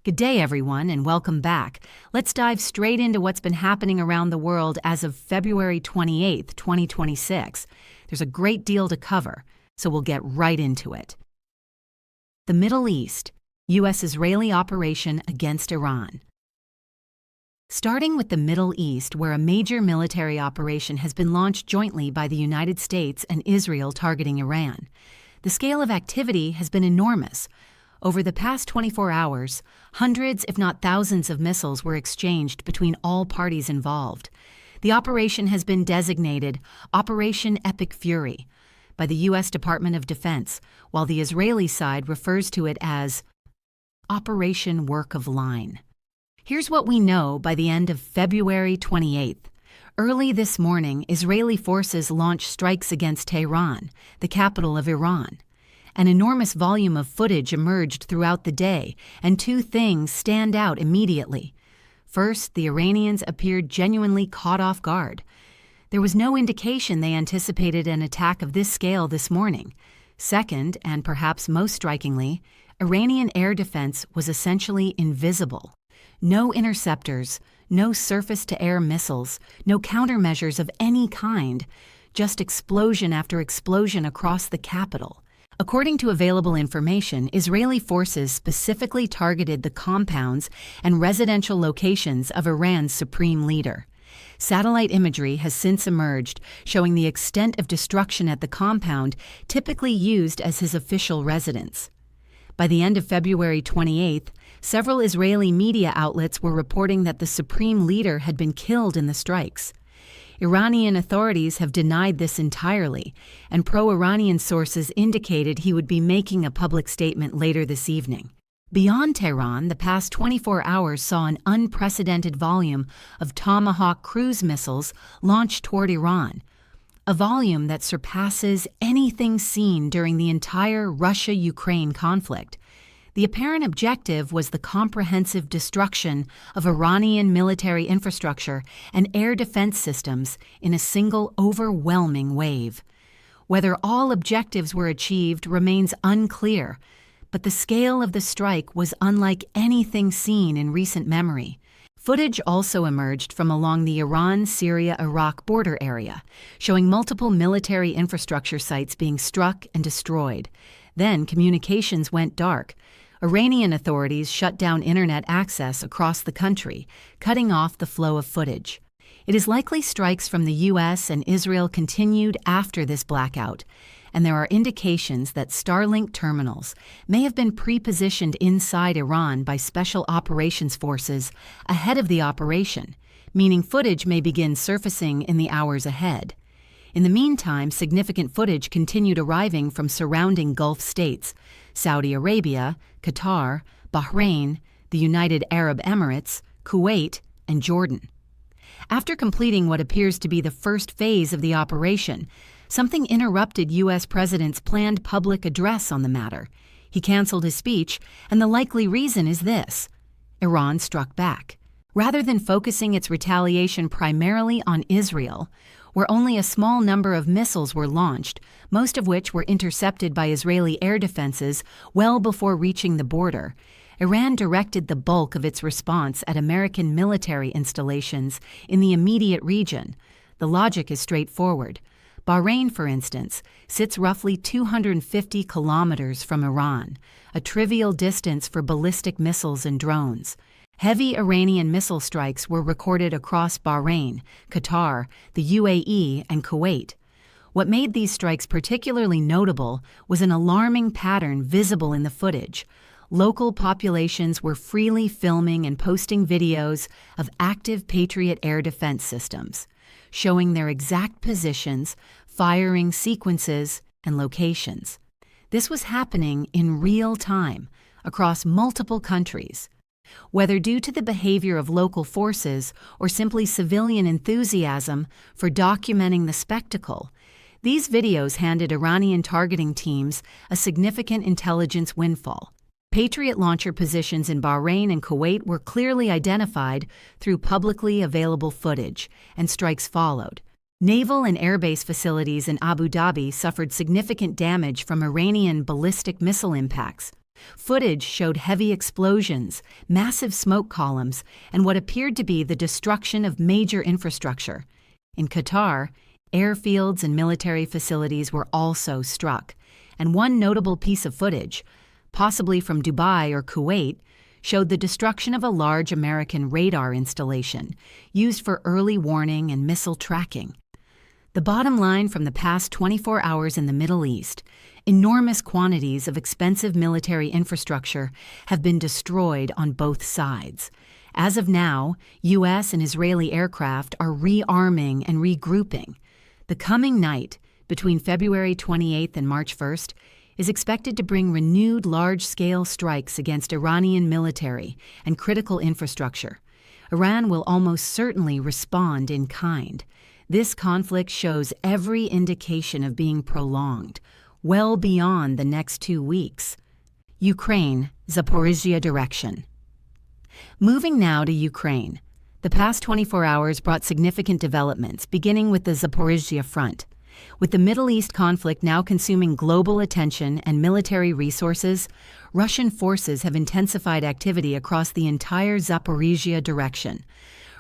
Good day, everyone, and welcome back. Let's dive straight into what's been happening around the world as of February 28th, 2026. There's a great deal to cover, so we'll get right into it. The Middle East, U.S.-Israeli operation against Iran. Starting with the Middle East, where a major military operation has been launched jointly by the United States and Israel targeting Iran. The scale of activity has been enormous. Over the past 24 hours, hundreds, if not thousands, of missiles were exchanged between all parties involved. The operation has been designated Operation Epic Fury by the U.S. Department of Defense, while the Israeli side refers to it as Operation Work of Line. Here's what we know by the end of February 28th. Early this morning, Israeli forces launched strikes against Tehran, the capital of Iran. An enormous volume of footage emerged throughout the day, and two things stand out immediately. First, the Iranians appeared genuinely caught off guard. There was no indication they anticipated an attack of this scale this morning. Second, and perhaps most strikingly, Iranian air defense was essentially invisible. No interceptors, no surface-to-air missiles, no countermeasures of any kind, just explosion after explosion across the capital. According to available information, Israeli forces specifically targeted the compounds and residential locations of Iran's supreme leader. Satellite imagery has since emerged, showing the extent of destruction at the compound typically used as his official residence. By the end of February 28th, several Israeli media outlets were reporting that the supreme leader had been killed in the strikes. Iranian authorities have denied this entirely, and pro-Iranian sources indicated he would be making a public statement later this evening. Beyond Tehran, the past 24 hours saw an unprecedented volume of Tomahawk cruise missiles launched toward Iran, a volume that surpasses anything seen during the entire Russia-Ukraine conflict. The apparent objective was the comprehensive destruction of Iranian military infrastructure and air defense systems in a single overwhelming wave. Whether all objectives were achieved remains unclear, but the scale of the strike was unlike anything seen in recent memory. Footage also emerged from along the Iran-Syria-Iraq border area, showing multiple military infrastructure sites being struck and destroyed. Then communications went dark. Iranian authorities shut down internet access across the country, cutting off the flow of footage. It is likely strikes from the U.S. and Israel continued after this blackout, and there are indications that Starlink terminals may have been pre-positioned inside Iran by special operations forces ahead of the operation, meaning footage may begin surfacing in the hours ahead. In the meantime, significant footage continued arriving from surrounding Gulf states, Saudi Arabia, Qatar, Bahrain, the United Arab Emirates, Kuwait, and Jordan. After completing what appears to be the first phase of the operation, something interrupted U.S. President's planned public address on the matter. He canceled his speech, and the likely reason is this: Iran struck back. Rather than focusing its retaliation primarily on Israel, where only a small number of missiles were launched, most of which were intercepted by Israeli air defenses well before reaching the border, Iran directed the bulk of its response at American military installations in the immediate region. The logic is straightforward. Bahrain, for instance, sits roughly 250 kilometers from Iran, a trivial distance for ballistic missiles and drones. Heavy Iranian missile strikes were recorded across Bahrain, Qatar, the UAE, and Kuwait. What made these strikes particularly notable was an alarming pattern visible in the footage. Local populations were freely filming and posting videos of active Patriot air defense systems, showing their exact positions, firing sequences, and locations. This was happening in real time across multiple countries. Whether due to the behavior of local forces or simply civilian enthusiasm for documenting the spectacle, these videos handed Iranian targeting teams a significant intelligence windfall. Patriot launcher positions in Bahrain and Kuwait were clearly identified through publicly available footage, and strikes followed. Naval and airbase facilities in Abu Dhabi suffered significant damage from Iranian ballistic missile impacts. Footage showed heavy explosions, massive smoke columns, and what appeared to be the destruction of major infrastructure. In Qatar, airfields and military facilities were also struck, and one notable piece of footage, possibly from Dubai or Kuwait, showed the destruction of a large American radar installation used for early warning and missile tracking. The bottom line from the past 24 hours in the Middle East: enormous quantities of expensive military infrastructure have been destroyed on both sides. As of now, U.S. and Israeli aircraft are rearming and regrouping. The coming night, between February 28th and March 1st, is expected to bring renewed large-scale strikes against Iranian military and critical infrastructure. Iran will almost certainly respond in kind. This conflict shows every indication of being prolonged, well beyond the next 2 weeks. Ukraine, Zaporizhzhia direction. Moving now to Ukraine. The past 24 hours brought significant developments, beginning with the Zaporizhzhia front. With the Middle East conflict now consuming global attention and military resources, Russian forces have intensified activity across the entire Zaporizhzhia direction.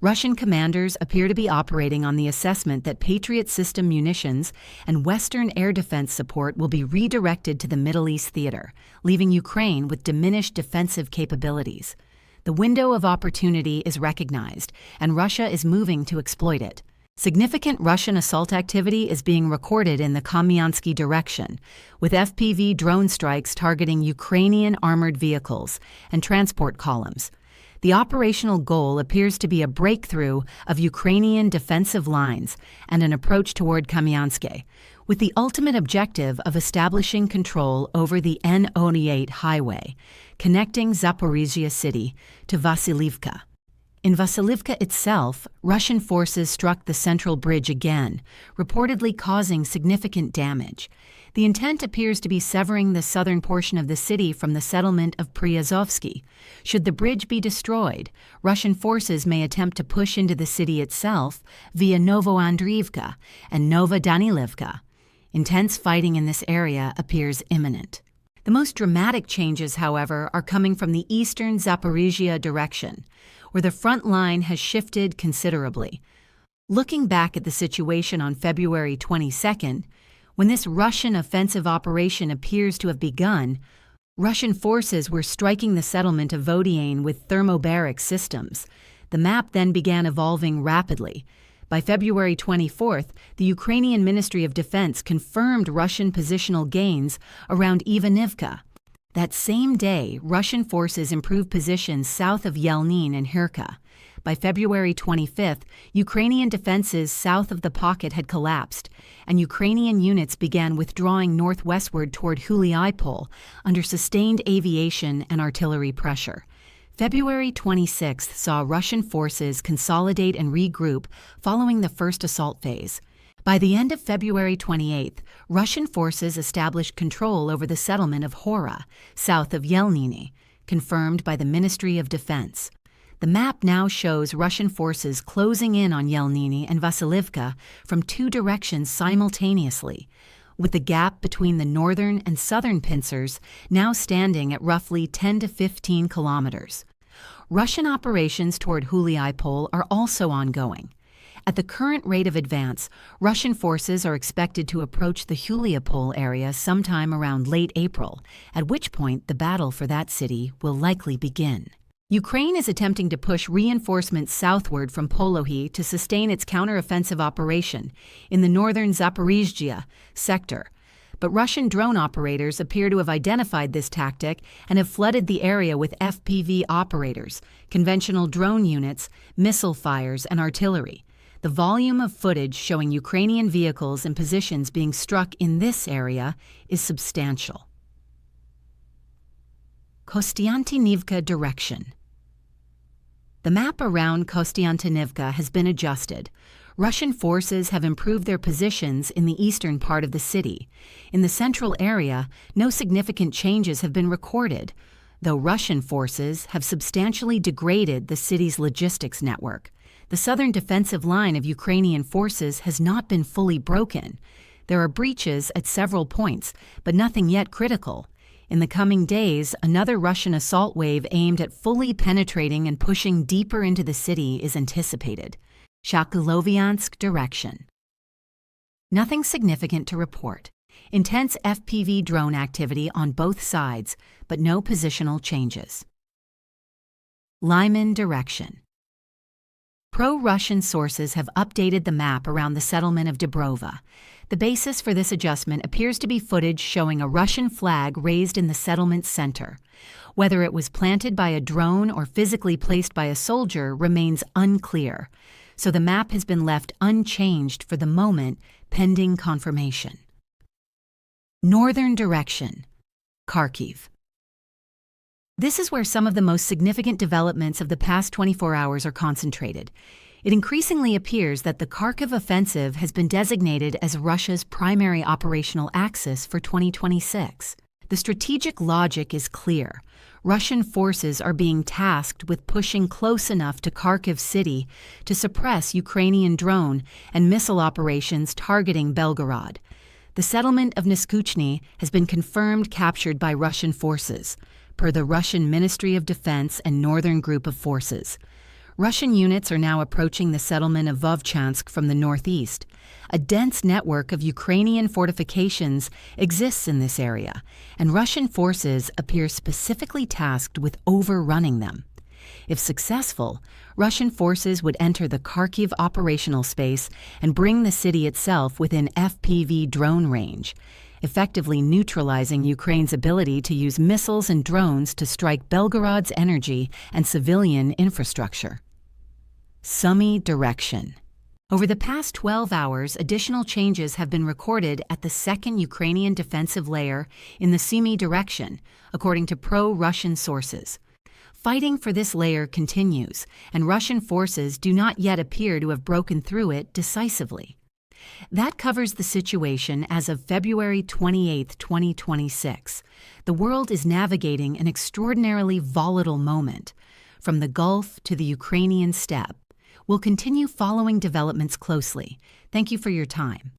Russian commanders appear to be operating on the assessment that Patriot system munitions and Western air defense support will be redirected to the Middle East theater, leaving Ukraine with diminished defensive capabilities. The window of opportunity is recognized, and Russia is moving to exploit it. Significant Russian assault activity is being recorded in the Kamyansky direction, with FPV drone strikes targeting Ukrainian armored vehicles and transport columns. The operational goal appears to be a breakthrough of Ukrainian defensive lines and an approach toward Kamyansky, with the ultimate objective of establishing control over the N-88 highway, connecting Zaporizhzhia city to Vasilivka. In Vasilivka itself, Russian forces struck the central bridge again, reportedly causing significant damage. The intent appears to be severing the southern portion of the city from the settlement of Priazovsky. Should the bridge be destroyed, Russian forces may attempt to push into the city itself via Novoandriivka and Novodanilivka. Intense fighting in this area appears imminent. The most dramatic changes, however, are coming from the eastern Zaporizhzhia direction, where the front line has shifted considerably. Looking back at the situation on February 22nd, when this Russian offensive operation appears to have begun, Russian forces were striking the settlement of Vodiane with thermobaric systems. The map then began evolving rapidly. By February 24th, the Ukrainian Ministry of Defense confirmed Russian positional gains around Ivanivka. That same day, Russian forces improved positions south of Yelnin and Hirke. By February 25th, Ukrainian defenses south of the pocket had collapsed, and Ukrainian units began withdrawing northwestward toward Huliaipol under sustained aviation and artillery pressure. February 26th saw Russian forces consolidate and regroup following the first assault phase. By the end of February 28th, Russian forces established control over the settlement of Hora, south of Yelnini, confirmed by the Ministry of Defense. The map now shows Russian forces closing in on Yelnini and Vasilivka from 2 directions simultaneously, with the gap between the northern and southern pincers now standing at roughly 10 to 15 kilometers. Russian operations toward Huliaipol are also ongoing. At the current rate of advance, Russian forces are expected to approach the Huliaipol area sometime around late April, at which point the battle for that city will likely begin. Ukraine is attempting to push reinforcements southward from Polohy to sustain its counteroffensive operation in the northern Zaporizhzhia sector, but Russian drone operators appear to have identified this tactic and have flooded the area with FPV operators, conventional drone units, missile fires, and artillery. The volume of footage showing Ukrainian vehicles and positions being struck in this area is substantial. Kostiantynivka direction. The map around Kostiantynivka has been adjusted. Russian forces have improved their positions in the eastern part of the city. In the central area, no significant changes have been recorded, though Russian forces have substantially degraded the city's logistics network. The southern defensive line of Ukrainian forces has not been fully broken. There are breaches at several points, but nothing yet critical. In the coming days, another Russian assault wave aimed at fully penetrating and pushing deeper into the city is anticipated. Shakuloviansk direction. Nothing significant to report. Intense FPV drone activity on both sides, but no positional changes. Lyman direction. Pro-Russian sources have updated the map around the settlement of Dubrova. The basis for this adjustment appears to be footage showing a Russian flag raised in the settlement's center. Whether it was planted by a drone or physically placed by a soldier remains unclear, so the map has been left unchanged for the moment, pending confirmation. Northern direction. Kharkiv. This is where some of the most significant developments of the past 24 hours are concentrated. It increasingly appears that the Kharkiv offensive has been designated as Russia's primary operational axis for 2026. The strategic logic is clear. Russian forces are being tasked with pushing close enough to Kharkiv city to suppress Ukrainian drone and missile operations targeting Belgorod. The settlement of Neskuchne has been confirmed captured by Russian forces, per the Russian Ministry of Defense and Northern Group of Forces. Russian units are now approaching the settlement of Vovchansk from the northeast. A dense network of Ukrainian fortifications exists in this area, and Russian forces appear specifically tasked with overrunning them. If successful, Russian forces would enter the Kharkiv operational space and bring the city itself within FPV drone range, effectively neutralizing Ukraine's ability to use missiles and drones to strike Belgorod's energy and civilian infrastructure. Sumy direction. Over the past 12 hours, additional changes have been recorded at the second Ukrainian defensive layer in the Sumy direction, according to pro-Russian sources. Fighting for this layer continues, and Russian forces do not yet appear to have broken through it decisively. That covers the situation as of February 28, 2026. The world is navigating an extraordinarily volatile moment. From the Gulf to the Ukrainian steppe. We'll continue following developments closely. Thank you for your time.